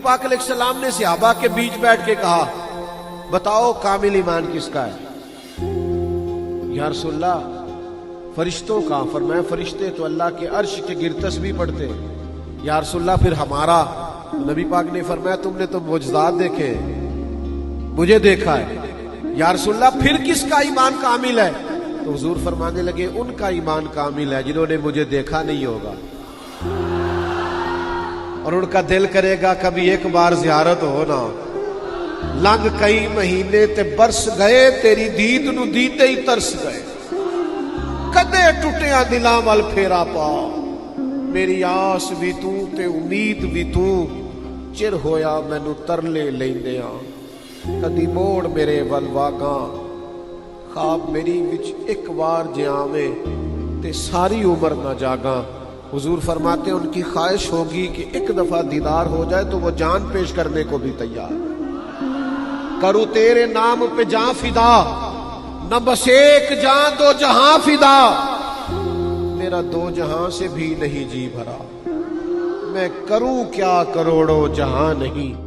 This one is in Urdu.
پاک علیہ السلام نے صحابہ کے بیچ بیٹھ کے کہا بتاؤ کامل ایمان کس کا ہے؟ یا رسول اللہ فرشتوں کا۔ فرمایا فرشتے تو اللہ کے عرش کے گر تسبیح پڑھتے ہیں۔ یا رسول اللہ پھر ہمارا؟ نبی پاک نے فرمایا تم نے تو معجزات دیکھے، مجھے دیکھا ہے۔ یا رسول اللہ پھر کس کا ایمان کامل ہے؟ تو حضور فرمانے لگے ان کا ایمان کامل ہے جنہوں نے مجھے دیکھا نہیں ہوگا اور ان کا دل کرے گا کبھی ایک بار زیارت ہو نا۔ لنگ کئی مہینے تے برس گئے، تیری دید نو دیتے ہی ترس گئے، کدے ٹوٹیاں دلاں وال پھیرا پا، میری آس بھی تو تے امید بھی تو، چر ہویا مینو ترلے لیندیاں، کدی موڑ میرے ول واگاں، خواب میری وچ ایک بار جیاویں تے ساری عمر نہ جاگاں۔ حضور فرماتے ہیں ان کی خواہش ہوگی کہ ایک دفعہ دیدار ہو جائے تو وہ جان پیش کرنے کو بھی تیار، کروں تیرے نام پہ جان فدا، نہ بس ایک جان دو جہاں فدا، میرا دو جہاں سے بھی نہیں جی بھرا، میں کروں کیا کروڑوں جہاں نہیں۔